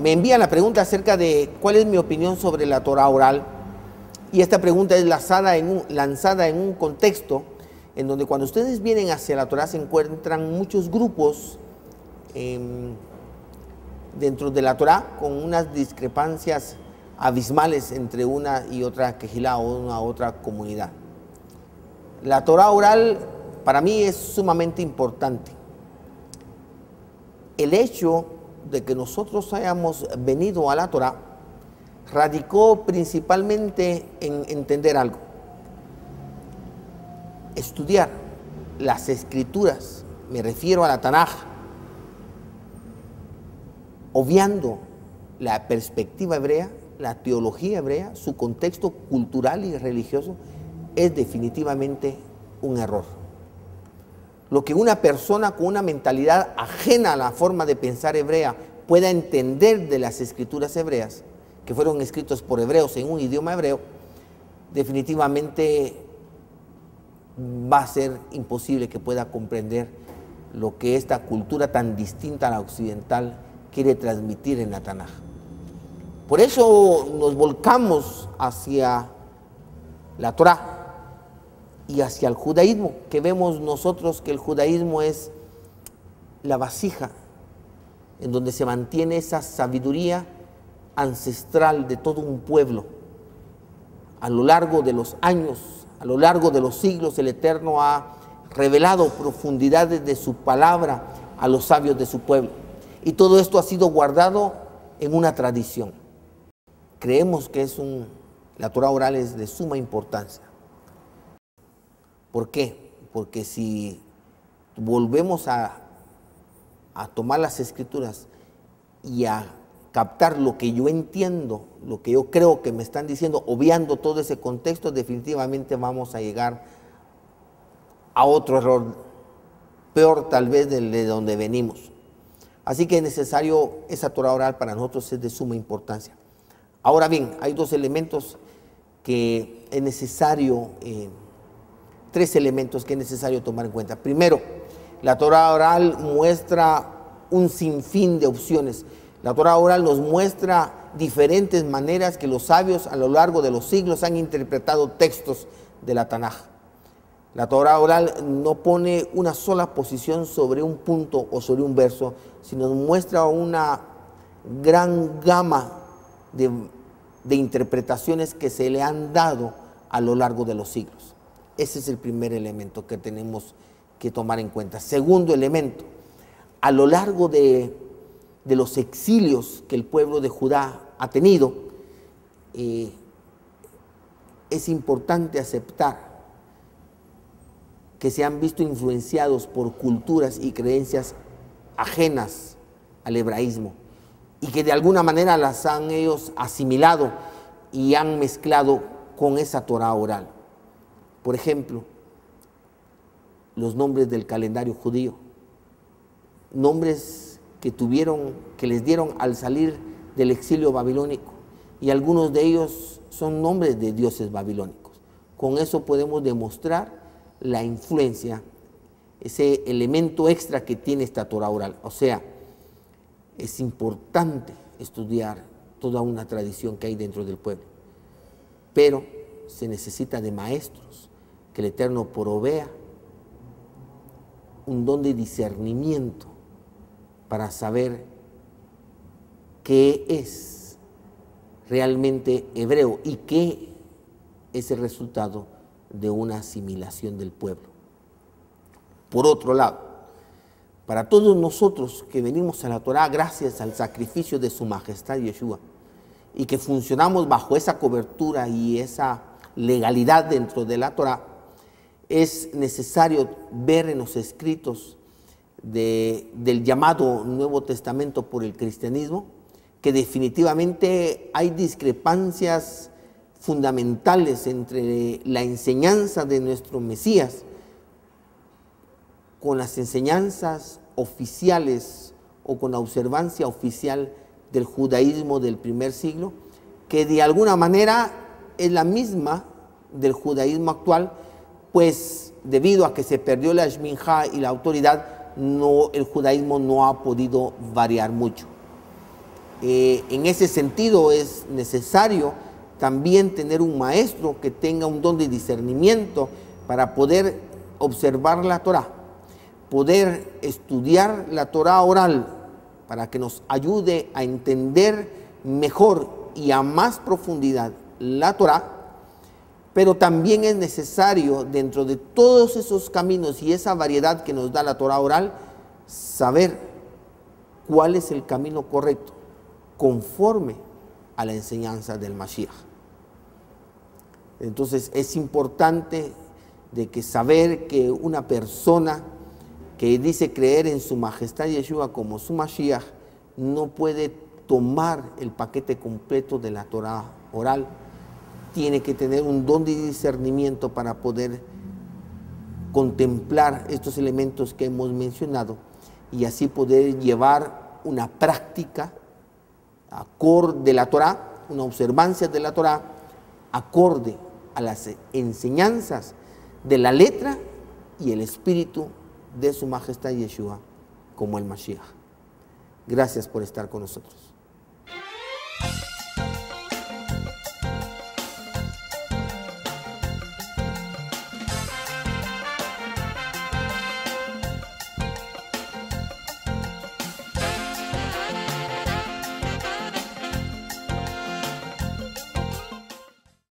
me envían la pregunta acerca de cuál es mi opinión sobre la Torah oral, y esta pregunta es lanzada en un contexto en donde cuando ustedes vienen hacia la Torah se encuentran muchos grupos dentro de la Torah con unas discrepancias abismales entre una y otra quejilá o una otra comunidad. La Torah oral para mí es sumamente importante. El hecho de que nosotros hayamos venido a la Torah radicó principalmente en entender algo. Estudiar las escrituras, me refiero a la Tanaj, obviando la perspectiva hebrea, la teología hebrea, su contexto cultural y religioso, es definitivamente un error. Lo que una persona con una mentalidad ajena a la forma de pensar hebrea pueda entender de las escrituras hebreas, que fueron escritos por hebreos en un idioma hebreo, definitivamente va a ser imposible que pueda comprender lo que esta cultura tan distinta a la occidental quiere transmitir en la Tanaj. Por eso nos volcamos hacia la Torah y hacia el judaísmo, que vemos nosotros que el judaísmo es la vasija en donde se mantiene esa sabiduría ancestral de todo un pueblo. A lo largo de los años, a lo largo de los siglos, el Eterno ha revelado profundidades de su palabra a los sabios de su pueblo. Y todo esto ha sido guardado en una tradición. Creemos que la Torah oral es de suma importancia. ¿Por qué? Porque si volvemos a tomar las escrituras y a captar lo que yo entiendo, lo que yo creo que me están diciendo, obviando todo ese contexto, definitivamente vamos a llegar a otro error, peor tal vez de donde venimos. Así que es necesario, esa Torah oral para nosotros es de suma importancia. Ahora bien, hay dos elementos que es necesario, tres elementos que es necesario tomar en cuenta. Primero, la Torah oral muestra un sinfín de opciones. La Torah oral nos muestra diferentes maneras que los sabios a lo largo de los siglos han interpretado textos de la Tanaj. La Torah oral no pone una sola posición sobre un punto o sobre un verso, sino nos muestra una gran gama de interpretaciones que se le han dado a lo largo de los siglos. Ese es el primer elemento que tenemos que tomar en cuenta. Segundo elemento, a lo largo de los exilios que el pueblo de Judá ha tenido, es importante aceptar que se han visto influenciados por culturas y creencias ajenas al hebraísmo y que de alguna manera las han ellos asimilado y han mezclado con esa Torah oral. Por ejemplo, los nombres del calendario judío, nombres que les dieron al salir del exilio babilónico, y algunos de ellos son nombres de dioses babilónicos. Con eso podemos demostrar la influencia, ese elemento extra que tiene esta Torah oral. O sea, es importante estudiar toda una tradición que hay dentro del pueblo, pero se necesita de maestros, que el Eterno provea un don de discernimiento para saber qué es realmente hebreo y qué es el resultado de una asimilación del pueblo. Por otro lado, para todos nosotros que venimos a la Torah gracias al sacrificio de su majestad Yeshua y que funcionamos bajo esa cobertura y esa legalidad dentro de la Torah, es necesario ver en los escritos del llamado Nuevo Testamento por el cristianismo que definitivamente hay discrepancias fundamentales entre la enseñanza de nuestro Mesías con las enseñanzas oficiales o con la observancia oficial del judaísmo del primer siglo, que de alguna manera es la misma del judaísmo actual, pues debido a que se perdió la shminjá y la autoridad, el judaísmo no ha podido variar mucho. En ese sentido es necesario también tener un maestro que tenga un don de discernimiento para poder observar la Torá, poder estudiar la Torá oral para que nos ayude a entender mejor y a más profundidad la Torá, pero también es necesario, dentro de todos esos caminos y esa variedad que nos da la Torá oral, saber cuál es el camino correcto conforme a la enseñanza del Mashiach. Entonces es importante de que saber que una persona que dice creer en su majestad Yeshua como su Mashiach no puede tomar el paquete completo de la Torá oral. Tiene que tener un don de discernimiento para poder contemplar estos elementos que hemos mencionado y así poder llevar una práctica acorde de la Torá, una observancia de la Torá acorde a las enseñanzas de la letra y el espíritu de su majestad Yeshua como el Mashiach. Gracias por estar con nosotros.